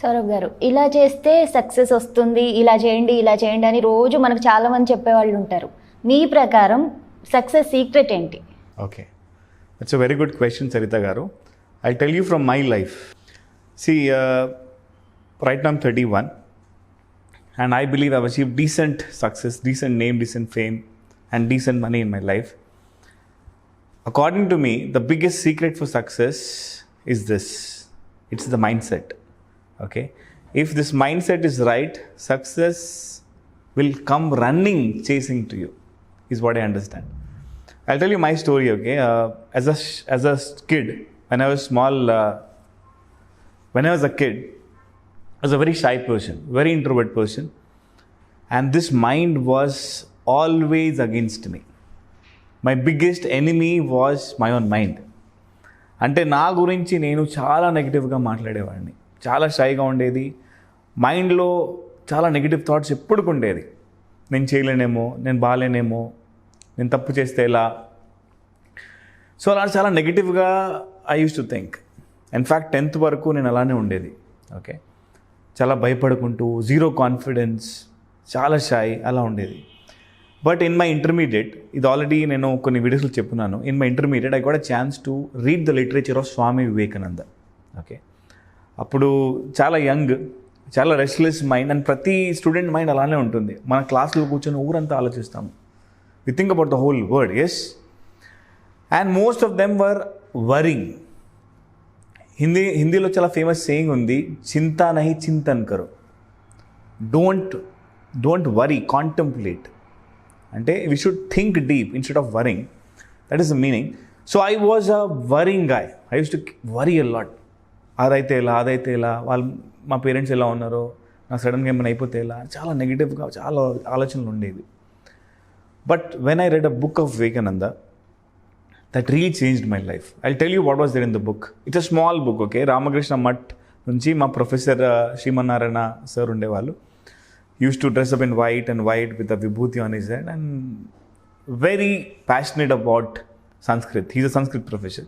సౌరభ్ గారు, ఇలా చేస్తే సక్సెస్ వస్తుంది, ఇలా చేయండి, ఇలా చేయండి అని రోజు మనకు చాలామంది చెప్పేవాళ్ళు ఉంటారు. మీ ప్రకారం సక్సెస్ సీక్రెట్ ఏంటి? Okay, that's a very good question Saritha garu. I tell you from my life. See, right now I'm 31 and I believe I've achieved decent success, decent name, decent fame and decent money in my life. According to me, the biggest secret for success is this. It's the mindset. Okay? If this mindset is right, success will come running, chasing to you, is what I understand. I'll tell you my story, okay? As a kid, when I was small, when I was a kid, I was a very shy person, very introvert person, and this mind was always against me. My biggest enemy was my own mind. అంటే నా గురించి నేను చాలా నెగిటివ్గా మాట్లాడేవాడిని, చాలా షైగా ఉండేది, మైండ్లో చాలా నెగిటివ్ థాట్స్ ఎప్పుడు ఉండేది. నేను చేయలేనేమో, నేను బాగాలేనేమో, నేను తప్పు చేస్తే ఎలా. సో అలా చాలా నెగిటివ్గా I use to think. In fact 10th వరకు నేను అలానే ఉండేది. ఓకే, చాలా భయపడుకుంటూ, జీరో కాన్ఫిడెన్స్, చాలా షై అలా ఉండేది. బట్ ఇన్ మై ఇంటర్మీడియట్, ఇది ఆల్రెడీ నేను కొన్ని వీడియోస్లో చెప్పున్నాను, in my intermediate I got a chance to read the literature of Swami Vivekananda. Okay, అప్పుడు చాలా యంగ్, చాలా రెస్ట్లెస్ మైండ్, అండ్ ప్రతి స్టూడెంట్ మైండ్ అలానే ఉంటుంది. మన క్లాస్లో కూర్చొని ఊరంతా ఆలోచిస్తాము, we think about the whole world. Yes, and most of them were worrying. హిందీలో చాలా ఫేమస్ సేయింగ్ ఉంది, చింతా నహి చింతన్ కరో, డోంట్ వరీ, కాంటెంప్లేట్. అంటే we should think deep instead of worrying. That is the meaning. So I was a worrying guy. I use to worry a lot. అదైతే ఎలా, అదైతే ఎలా, వాళ్ళు మా పేరెంట్స్ ఎలా ఉన్నారో, నాకు సడన్గా ఏమైనా అయిపోతే ఎలా, చాలా నెగిటివ్గా చాలా ఆలోచనలు ఉండేవి. But when I read a book of Vivekananda, that really changed my life. I'll tell you what was there in the book. It's a small book, okay? Ramakrishna Math నుంచి మా ప్రొఫెసర్ శ్రీమన్నారాయణ సార్ ఉండేవాళ్ళు. Used to dress up in white with a vibhuti on his head and very passionate about Sanskrit. He's a Sanskrit professor.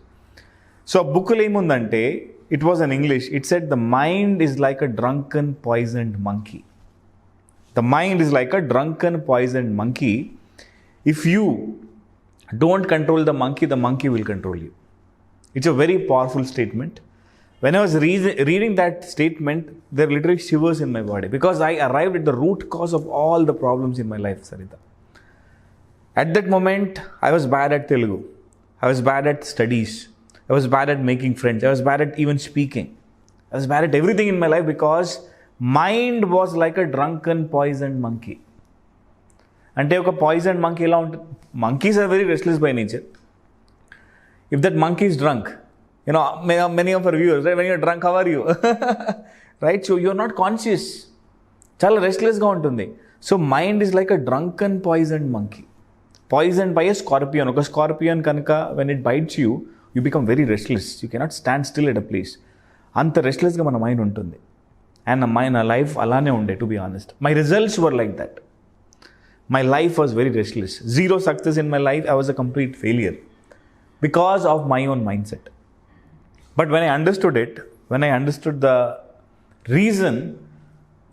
So ఆ బుక్లో ఏముందంటే, it was in English. It said the mind is like a drunken poisoned monkey. The mind is like a drunken poisoned monkey. If you don't control the monkey will control you. It's a very powerful statement. When I was reading that statement, there are literally shivers in my body, because I arrived at the root cause of all the problems in my life, Sarita. At that moment, I was bad at Telugu. I was bad at studies. I was bad at making friends. I was bad at even speaking. I was bad at everything in my life because mind was like a drunken, poisoned monkey. అంటే ఒక poison monkey ఎలా ఉంటుంది? Monkeys are very restless by nature. If that monkey is drunk, you know, many of our viewers, right, when you're drunk, how are you, right? So you're not conscious, చాలా రెస్ట్లెస్గా ఉంటుంది. So mind is like a drunken poison monkey, poison by a scorpion. ఒక scorpion కనుక when it bites you, you become very restless, you cannot stand still at a place. అంత రెస్ట్లెస్గా మన mind ఉంటుంది. And నా లైఫ్ అలానే ఉండే, to be honest. My results were like that. My life was very restless. Zero success in my life. I was a complete failure because of my own mindset. But when I understood it, when I understood the reason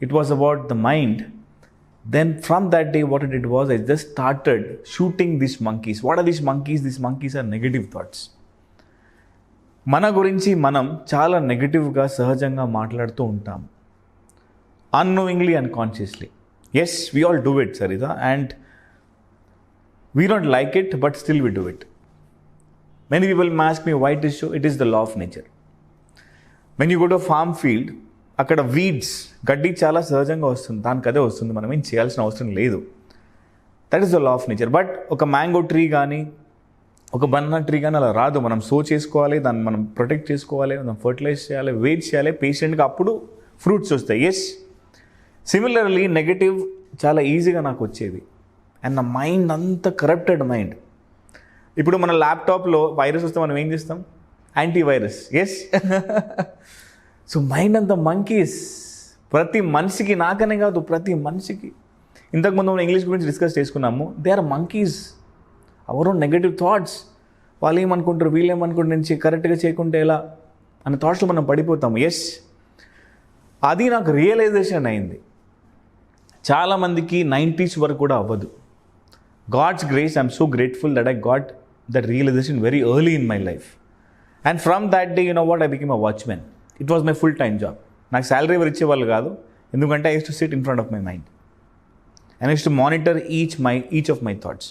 it was about the mind, then from that day what I did was I just started shooting these monkeys. What are these monkeys? These monkeys are negative thoughts. మన గురించి మనం చాలా నెగటివ్గా సహజంగా మాట్లాడుతూ ఉంటాం, unknowingly, unconsciously. Yes, we all do it, Sarita, and we don't like it, but still we do it. Many people ask me why it is so. It is the law of nature. When you go to a farm field, అక్కడ weeds, గడ్డి చాలా సహజంగా వస్తుంది, దానికి అదే వస్తుంది, మనం ఏం చేయాల్సిన అవసరం లేదు. That is the law of nature. But ఒక మ్యాంగో ట్రీ కానీ, ఒక బనానా ట్రీ కానీ అలా రాదు. మనం సో చేసుకోవాలి, దాన్ని మనం ప్రొటెక్ట్ చేసుకోవాలి, మనం ఫర్టిలైజ్ చేయాలి, వెయిట్ చేయాలి పేషెంట్గా, అప్పుడు ఫ్రూట్స్ వస్తాయి. ఎస్, సిమిలర్లీ నెగటివ్ చాలా ఈజీగా నాకు వచ్చేది. అండ్ నా మైండ్ అంత కరప్టెడ్ మైండ్. ఇప్పుడు మన ల్యాప్టాప్లో వైరస్ వస్తే మనం ఏం చేస్తాం? యాంటీవైరస్. ఎస్. సో మైండ్ అంత మంకీస్. ప్రతి మనిషికి, నాకనే కాదు, ప్రతి మనిషికి. ఇంతకుముందు మనం ఇంగ్లీష్ గురించి డిస్కస్ చేసుకున్నాము. They are monkeys. Our own negative thoughts. వాళ్ళు ఏమనుకుంటారు, వీళ్ళు ఏమనుకుంటారు, నేను కరెక్ట్గా చేయకుంటే ఎలా అనే థాట్స్లో మనం పడిపోతాము. ఎస్, అది నాకు రియలైజేషన్ అయింది. చాలామందికి 90s వరకు కూడా అవ్వదు. God's grace, I'm so grateful that I got that realisation very early in my life. And from that day, you know what, I became a watchmen. It was my full time job. నాకు salary ఎవరు ఇచ్చేవాళ్ళు కాదు, ఎందుకంటే I use to sit in front of my mind and I used to monitor each of my thoughts.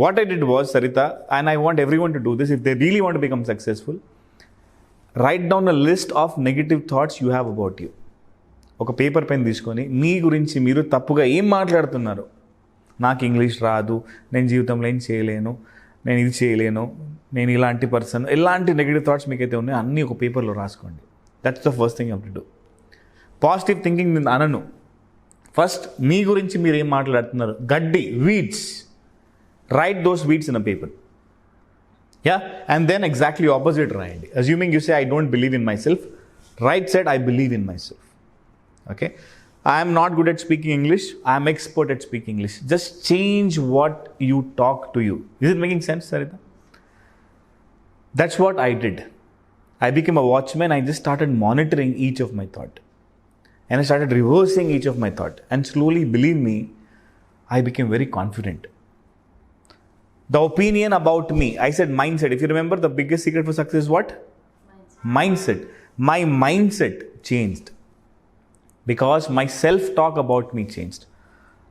What I did was, Sarita, and I want everyone to do this, if they really want to become successful, write down a list of negative thoughts you have about you. ఒక paper pen తీసుకొని మీ గురించి మీరు తప్పుగా ఏం మాట్లాడుతున్నారు. నాకు English రాదు, నేను జీవితంలో ఏం చేయలేను, నేను ఇది చేయలేను, నేను ఇలాంటి పర్సన్, ఇలాంటి నెగిటివ్ థాట్స్ మీకైతే ఉన్నాయో అన్నీ ఒక పేపర్లో రాసుకోండి. That's the first thing you have to do. Positive thinking నేను అనను. ఫస్ట్ మీ గురించి మీరు ఏం మాట్లాడుతున్నారు, గడ్డి, weeds, right those weeds in a paper. Yeah, and then exactly opposite రాయండి. Assuming you say I don't believe in my self, right side I believe in my self. Okay, I am not good at speaking English, I am expert at speaking English. Just change what you talk to you. Is it making sense, Sarita? That's what I did. I became a watchman. I just started monitoring each of my thought, and I started reversing each of my thought, and slowly, believe me, I became very confident. The opinion about me, I said mindset. If you remember, the biggest secret for success is what? Mindset. My mindset changed because my self-talk about me changed.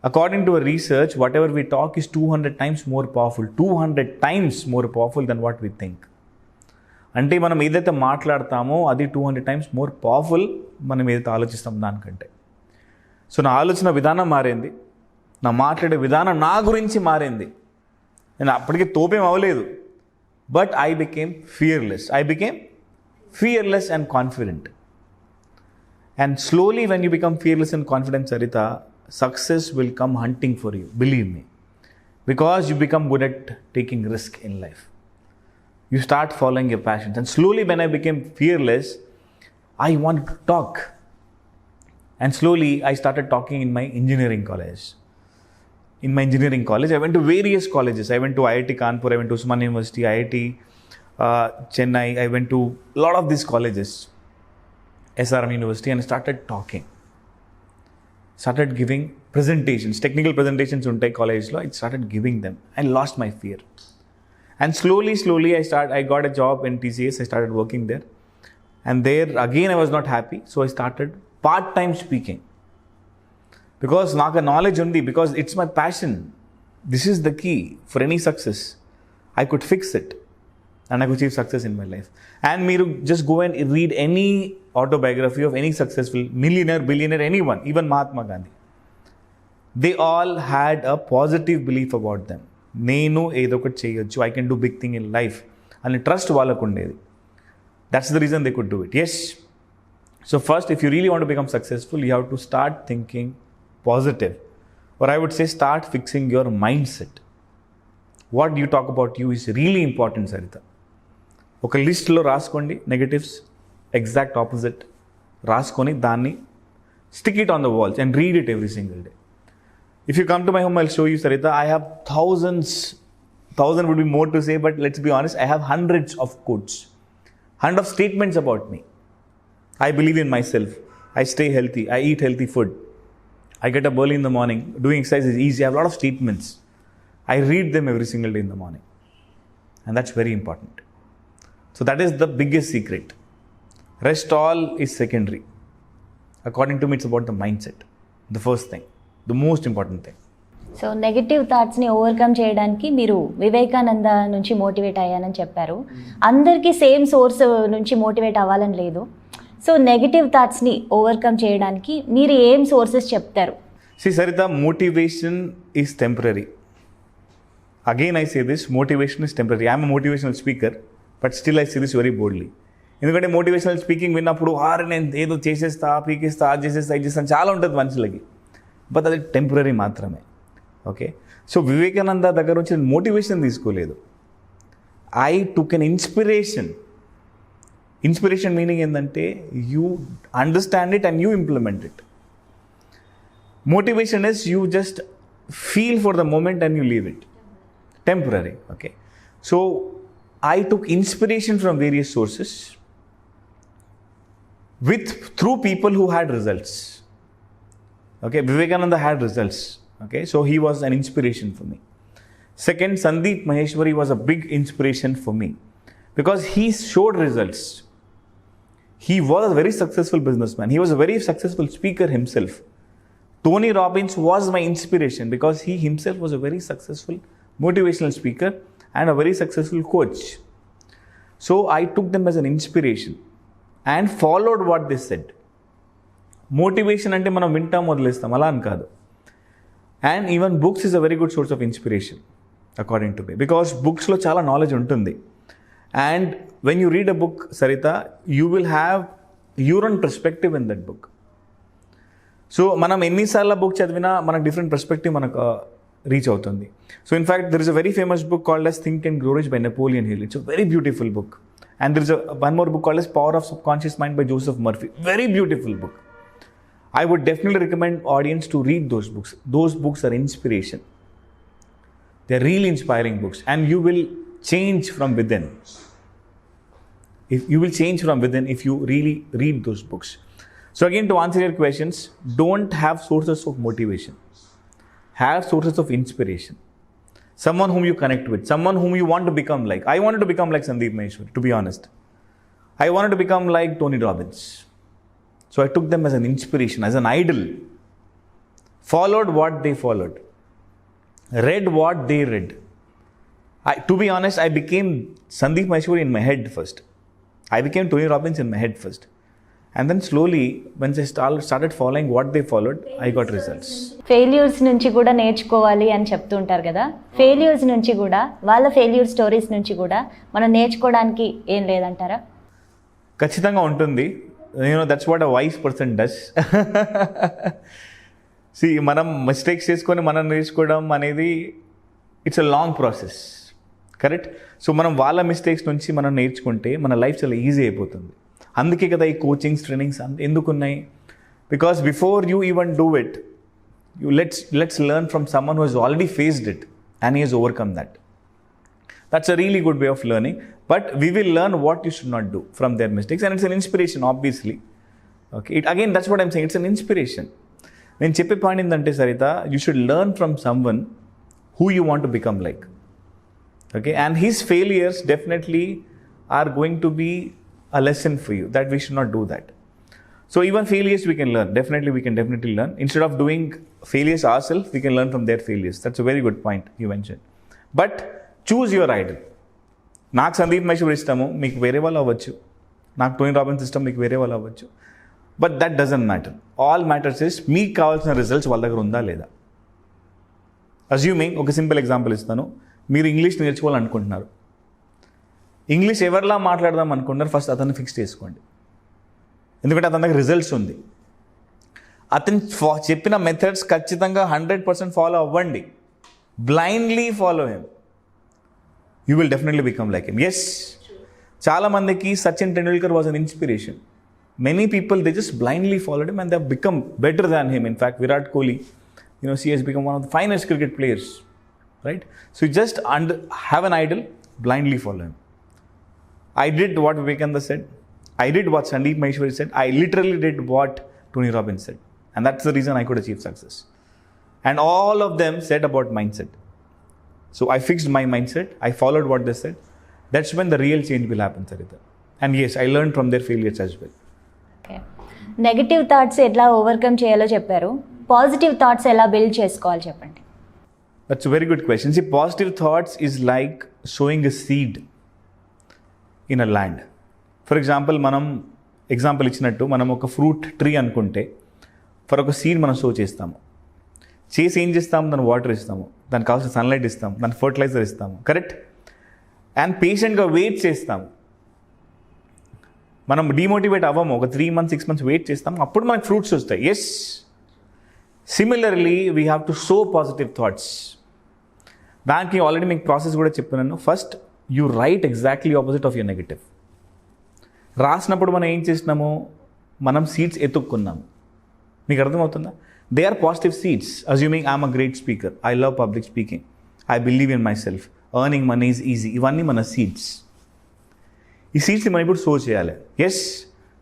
According to a research, whatever we talk is 200 times more powerful. 200 times more powerful than what we think. అంటే మనం ఏదైతే మాట్లాడతామో అది 200 times more powerful మనం ఏదైతే ఆలోచిస్తాం దానికంటే. So నా ఆలోచన విధానం మారింది, నా మాట్లాడే విధానం నా గురించి మారింది. నేను అప్పటికి తోపేం అవ్వలేదు, but I became fearless. I became fearless and confident. And slowly when you become fearless and confident, Sarita, success will come hunting for you, believe me. Because you become good at taking risk in life. You start following your passions. And slowly when I became fearless, I wanted to talk. And slowly I started talking in my engineering college. In my engineering college, I went to various colleges. I went to IIT Kanpur, I went to Usman University, IIT Chennai. I went to a lot of these colleges. SRM University, and started talking. Started giving presentations, technical presentations untai college lo. I started giving them. I lost my fear. And slowly I got a job in TCS. I started working there. And there again I was not happy. So I started part-time speaking. Because naaka knowledge undi, because it's my passion. This is the key for any success. I could fix it. And I could achieve success in my life. And meeru just go and read any autobiography of any successful millionaire, billionaire, anyone, even Mahatma Gandhi. They all had a positive belief about them. Nenu edo okati cheyochu, I can do big thing in life. And trust vallaku undedi. That's the reason they could do it. Yes. So first, if you really want to become successful, you have to start thinking positive. Or I would say start fixing your mindset. What you talk about you is really important, Sarita. ఒక లిస్ట్లో రాసుకోండి negatives, exact opposite రాసుకొని దాన్ని stick it on the walls and read it every single day. If you come to my home, I will show you, Sarita, I have thousands would be more to say, but let's be honest, I have hundreds of quotes, hundreds of statements about me. I believe in myself, I stay healthy, I eat healthy food, I get up early in the morning, doing exercise is easy. I have a lot of statements. I read them every single day in the morning, and that's very important. So that is the biggest secret. Rest all is secondary. According to me, it's about the mindset. The first thing, the most important thing. So negative థాట్స్ని overcome చేయడానికి మీరు వివేకానంద నుంచి motivate అయ్యానని చెప్పారు. అందరికీ same source నుంచి motivate అవ్వాలని లేదు. So negative థాట్స్ని ఓవర్కమ్ చేయడానికి మీరు ఏం సోర్సెస్ చెప్తారు? See, Sarita, motivation is temporary. Again, I say this, motivation is temporary. I am a motivational speaker, but still I say this very boldly. ఎందుకంటే motivational speaking విన్నప్పుడు నేను ఏదో చేసేస్తా, పీకేస్తా, అది చేసేస్తా, ఇది చేస్తాను, చాలా ఉంటుంది మనుషులకి. బట్ అది టెంపరీ మాత్రమే. ఓకే, సో వివేకానంద దగ్గర నుంచి నేను మోటివేషన్ తీసుకోలేదు. I took an inspiration. Inspiration meaning ఏంటంటే you understand it and you implement it. Motivation is you just feel for the moment and you leave it. Temporary. Okay. So I took inspiration from various sources. through people who had results. Okay, Vivekananda had results. Okay, so he was an inspiration for me. Second, Sandeep Maheshwari was a big inspiration for me because he showed results. He was a very successful businessman. He was a very successful speaker himself. Tony Robbins was my inspiration because he himself was a very successful motivational speaker and a very successful coach. So I took them as an inspiration and followed what they said. Motivation ante మనం వింటాం వదిలేస్తాం అలా అని కాదు. And even books is a very good source of inspiration according to me because books లో చాలా knowledge ఉంటుంది. And when you read a book, Sarita, you will have your own perspective in that book. సో మనం ఎన్నిసార్లు book చదివినా మనకు different perspective మనకు reach అవుతుంది. So in fact there is a very famous book called as think and grow rich by Napoleon Hill. It's a very beautiful book. And there is one more book called as power of subconscious mind by Joseph Murphy. Very beautiful book. I would definitely recommend audience to read those books. Those books are inspiration. They are really inspiring books and you will change from within. If you will change from within if you really read those books. So again, to answer your questions, don't have sources of motivation. Have sources of inspiration. Someone whom you connect with, someone whom you want to become like. I wanted to become like Sandeep Maheshwari, to be honest. I wanted to become like Tony Robbins. So I took them as an inspiration, as an idol. Followed what they followed. Read what they read. To be honest, I became Sandeep Maheshwari in my head first. I became Tony Robbins in my head first. And then slowly, once I started following what they followed, I got results. Failures నుంచి కూడా నేర్చుకోవాలి అని చెప్తూ ఉంటారు కదా. Failures నుంచి కూడా, వాళ్ళ ఫెయిల్యూర్ స్టోరీస్ నుంచి కూడా మనం నేర్చుకోవడానికి ఏం లేదంటారా? ఖచ్చితంగా ఉంటుంది. That's what a wise person does. మనం మిస్టేక్స్ చేసుకొని మనం నేర్చుకోవడం అనేది it's a long process. Correct. So మనం వాళ్ళ మిస్టేక్స్ నుంచి మనం నేర్చుకుంటే మన లైఫ్ చాలా ఈజీ అయిపోతుంది. అందుకే కదా ఈ కోచింగ్స్ ట్రైనింగ్స్ ఎందుకు ఉన్నాయి? Because before you even do it, you let's learn from someone who has already faced it and he has overcome that. That's a really good way of learning, but we will learn what you should not do from their mistakes, and it's an inspiration obviously. Okay, again that's what I'm saying, it's an inspiration. When cheppe point indante Sarita, you should learn from someone who you want to become like. Okay, and his failures definitely are going to be a lesson for you that we should not do that. So even failures we can learn. Definitely we can learn. Instead of doing failures ourselves, we can learn from their failures. That's a very good point you mentioned. But choose your idol. నాకు సందీప్ మహేశ్వరి ఇష్టము, మీకు వేరే వాళ్ళు అవ్వచ్చు. నాకు Tony Robbins ఇష్టం, మీకు వేరే వాళ్ళు అవ్వచ్చు. But that doesn't matter. All matters is మీకు కావాల్సిన రిజల్ట్స్ వాళ్ళ దగ్గర ఉందా లేదా. అజ్యూమింగ్ ఒక సింపుల్ ఎగ్జాంపుల్ ఇస్తాను. మీరు ఇంగ్లీష్ నేర్చుకోవాలనుకుంటున్నారు. ఇంగ్లీష్ ఎవరిలా మాట్లాడదాం అనుకుంటున్నారు, ఫస్ట్ అతన్ని ఫిక్స్ చేసుకోండి. ఎందుకంటే అతని దగ్గర రిజల్ట్స్ ఉంది. అతను చెప్పిన మెథడ్స్ ఖచ్చితంగా 100% ఫాలో అవ్వండి. Blindly follow him. You will definitely become like him. Yes, చాలామందికి Sachin Tendulkar was an inspiration. Many people they just blindly followed him and they become better than him. In fact Virat Kohli, he has become one of the finest cricket players, right? So you just have an idol, blindly follow him. I did what Vivekananda said. I did what Sandeep Maheshwari said. I literally did what Tony Robbins said. And that's the reason I could achieve success. And all of them said about mindset. So I fixed my mindset. I followed what they said. That's when the real change will happen, Sarita. And yes, I learned from their failures as well. Okay. Negative thoughts ఎట్లా overcome చేయాలో చెప్పారు. Positive thoughts ఎలా build చేసుకోవాలి చెప్పండి. That's a very good question. See, positive thoughts is like sowing a seed in a land. For example మనం example ఇచ్చినట్టు మనం ఒక ఫ్రూట్ ట్రీ అనుకుంటే ఫర్ ఒక సీడ్ మనం సో చేస్తాము. చేసి ఏం చేస్తాము, దాన్ని వాటర్ ఇస్తాము, దానికి కావాల్సిన సన్లైట్ ఇస్తాము, దానికి ఫర్టిలైజర్ ఇస్తాము. కరెక్ట్. అండ్ పేషెంట్గా వెయిట్ చేస్తాము. మనం డిమోటివేట్ అవ్వము. ఒక 3 months 6 months వెయిట్ చేస్తాము, అప్పుడు మనకు ఫ్రూట్స్ వస్తాయి. Yes, similarly we have to sow positive thoughts. దానికి ఆల్రెడీ మీకు ప్రాసెస్ కూడా చెప్పినాను. First you write exactly opposite of your negative. రాసినప్పుడు మనం ఏం చేసినాము, మనం సీడ్స్ ఎత్తుక్కున్నాము. మీకు అర్థమవుతుందా? They are positive seeds. Assuming I'm a great speaker, I love public speaking, I believe in my self, earning money is easy. ఇవన్నీ మన సీడ్స్. ఈ సీడ్స్ని మనం ఇప్పుడు సో చేయాలి. ఎస్,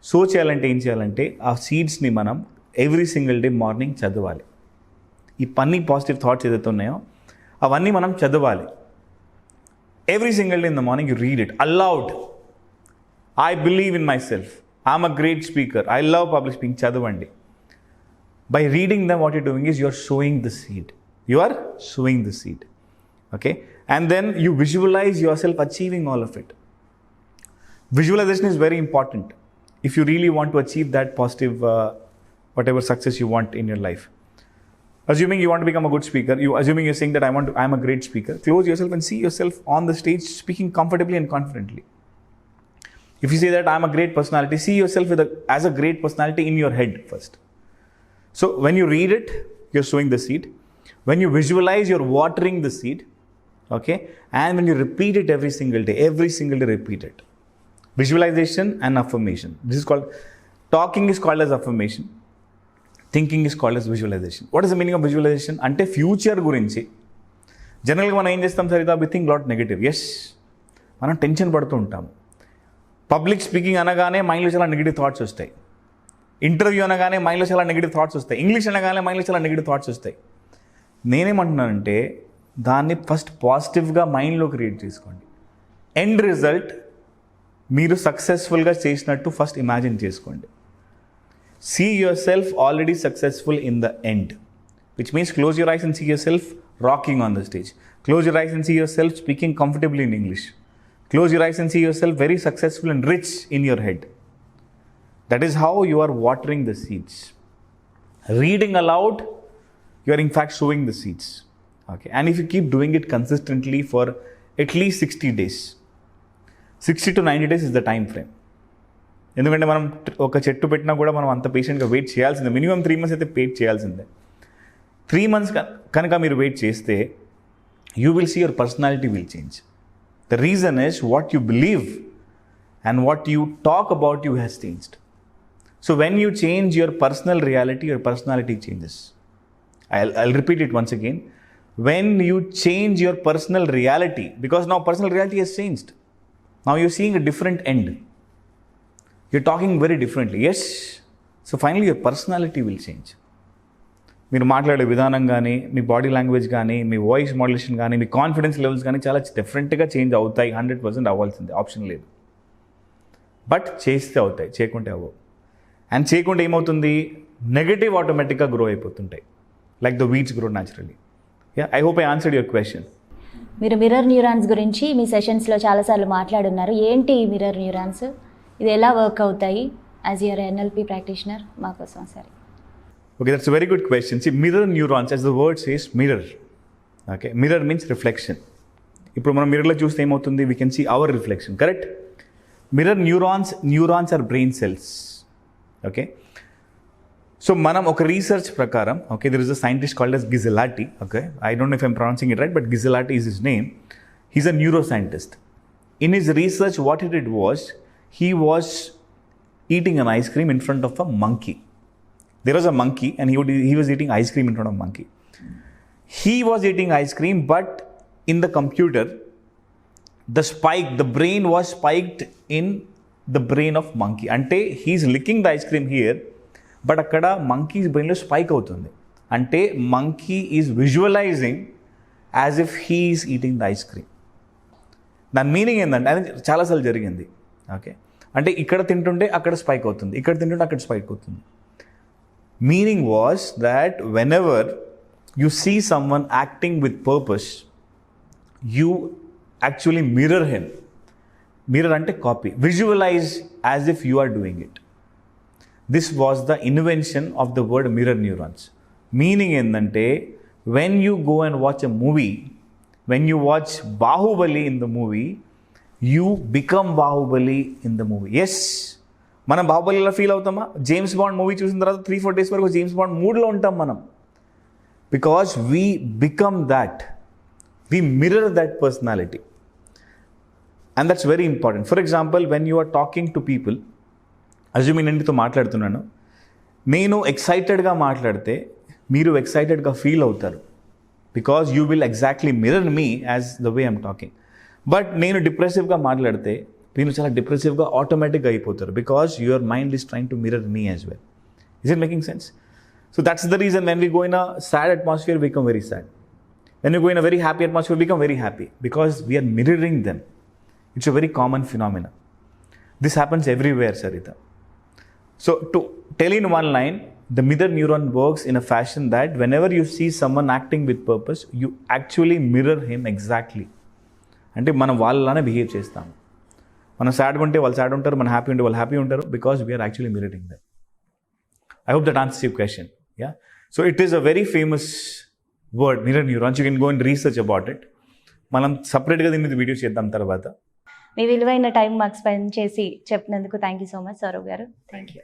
సో చేయాలంటే ఏం చేయాలంటే ఆ సీడ్స్ని మనం ఎవ్రీ సింగిల్ డే మార్నింగ్ చదవాలి. ఈ పన్నీ పాజిటివ్ థాట్స్ ఏదైతే ఉన్నాయో అవన్నీ మనం చదవాలి. Every single day in the morning you read it allowed. I believe in my self, I'm a great speaker, I love public speaking చదవండి. By reading them, what you're doing is you're sowing the seed. You are sowing the seed. Okay? And then you visualize yourself achieving all of it. Visualization is very important if you really want to achieve that positive, whatever success you want in your life. Assuming you want to become a good speaker, assuming you're saying that I'm a great speaker, close yourself and see yourself on the stage speaking comfortably and confidently. If you say that I'm a great personality, see yourself as a great personality in your head first. So when you read it, you're sowing the seed. When you visualize, you're watering the seed. Okay? And when you repeat it every single day repeat it. Visualization and affirmation. This is called, talking is called as affirmation. Thinking is called as visualization. What is the meaning of visualization? Ante future gurinchi. Generally మనం ఏం చేస్తాం సరిదా, we think lot negative. Yes, మనం tension పడుతూ ఉంటాము. Public speaking అనగానే మైండ్లో చాలా negative thoughts వస్తాయి. ఇంటర్వ్యూ అనగానే మైండ్లో చాలా నెగిటివ్ థాట్స్ వస్తాయి. ఇంగ్లీష్ అనగానే మైండ్లో చాలా నెగిటివ్ థాట్స్ వస్తాయి. నేనేమంటున్నానంటే దాన్ని ఫస్ట్ పాజిటివ్గా మైండ్లో క్రియేట్ చేసుకోండి. ఎండ్ రిజల్ట్ మీరు సక్సెస్ఫుల్గా చేసినట్టు ఫస్ట్ ఇమాజిన్ చేసుకోండి. See yourself already successful in the end, which means close your eyes and see yourself rocking on the stage. Close your eyes and see yourself speaking comfortably in English. Close your eyes and see yourself very successful and rich in your head. That is how you are watering the seeds. Reading aloud, you are in fact sowing the seeds. Okay? And if you keep doing it consistently for at least 60 days, 60 to 90 days is the time frame. ఎందుకంటే మనం ఒక చెట్టు పెట్టినా కూడా మనం అంత పేషెంట్గా wait చేయాల్సిందే. Minimum 3 months అయితే వెయిట్ చేయాల్సిందే. 3 months కనుక మీరు వెయిట్ చేస్తే you will see your personality will change. The reason is what you believe and what you talk about you has changed. So when you change your personal reality, your personality changes. I'll repeat it once again. When you change your personal reality, because now personal reality has changed. Now you're seeing a different end. You're talking very differently. Yes. So finally your personality will change. మీరు మాట్లాడే విధానం కానీ, మీ body language కానీ, మీ voice modulation కానీ, మీ confidence levels కానీ చాలా డిఫరెంట్గా change అవుతాయి. 100% అవ్వాల్సిందే, ఆప్షన్ లేదు. బట్ చేస్తే అవుతాయి, చేయకుంటే అవ్వవు. అండ్ చేయకుండా ఏమవుతుంది, నెగటివ్ ఆటోమేటిక్గా గ్రో అయిపోతుంటాయి, like the weeds grow naturally. I hope I answered your question. మీరు మిర్రర్ న్యూరాన్స్ గురించి మీ సెషన్స్లో చాలాసార్లు మాట్లాడున్నారు. ఏంటి మిర్రర్ న్యూరాన్స్, ఇది ఎలా వర్క్ అవుతాయి యాజ్ యువర్ ఎన్ఎల్పి ప్రాక్టీషనర్ మా కోసం సరే? Okay, that's a very good question. See, mirror neurons, as the word says, mirror. Okay, mirror means reflection. ఇప్పుడు మనం మిర్రర్లో చూస్తే ఏమవుతుంది, we can see our reflection, correct? Mirror neurons are brain cells. Okay, so మనం ఒక research ప్రకారం, okay, there is a scientist called as Ghiselati. Okay, I don't know if I'm pronouncing it right, but Ghiselati is his name. He's a neuroscientist. In his research, what he did was, he was eating an ice cream in front of a monkey. There was a monkey and he was eating ice cream in front of a monkey. He was eating ice cream, but in the computer, the brain was spiked in the brain of monkey. Ante he's licking the ice cream here, but akkada monkey's brain lo spike avutundi. Ante monkey is visualizing as if he is eating the ice cream. దాని meaning ఏంటంటే అది చాలాసార్లు జరిగింది. Okay, అంటే ఇక్కడ తింటుంటే అక్కడ spike అవుతుంది, ఇక్కడ తింటుంటే అక్కడ స్పైక్ అవుతుంది. Meaning was that whenever you see someone acting with purpose, you actually mirror him. Mirror ante copy. Visualize as if you are doing it. This was the invention of the word mirror neurons. Meaning endante, when you go and watch a movie, when you watch Bahubali in the movie, you become Bahubali in the movie. Yes, మనం బాహుబలిలో feel అవుతామా? James bond movie చూసిన తర్వాత 3-4 days వరకు James bond మూడ్లో ఉంటాం మనం. Because we become that, we mirror that personality, and that's very important. For example, when you are talking to people, assuming నేను మాట్లాడుతున్నాను, నేను ఎక్సైటెడ్గా మాట్లాడితే మీరు ఎక్సైటెడ్గా ఫీల్ అవుతారు, because you will exactly mirror me as the way I'm talking. But నేను డిప్రెసివ్గా మాట్లాడితే మీరు చాలా డిప్రెసివ్గా ఆటోమేటిక్గా అయిపోతారు because your mind is trying to mirror me as well. Is it making sense? So that's the reason when we go in a sad atmosphere we become very sad. When we go in a very happy atmosphere, we become very happy because we are mirroring them. It's a very common phenomenon. This happens everywhere, Sarita. So to tell in one line, the mirror neuron works in a fashion that whenever you see someone acting with purpose, you actually mirror him exactly. అంటే మనం వాళ్ళలానే behave చేస్తాము. మనం సాడ్గా ఉంటే వాళ్ళు sad ఉంటారు, మనం happy ఉంటే వాళ్ళు హ్యాపీ ఉంటారు because we're actually mirroring them. I hope that answers your question. Yeah, so it is a very famous word, mirror neurons. You can go and research about it. మనం సపరేట్గా దీని మీద video చేద్దాం తర్వాత. మీ విలువైన టైం మాకు spend చేసి చెప్పినందుకు thank you so much Sourav garu. Thank you.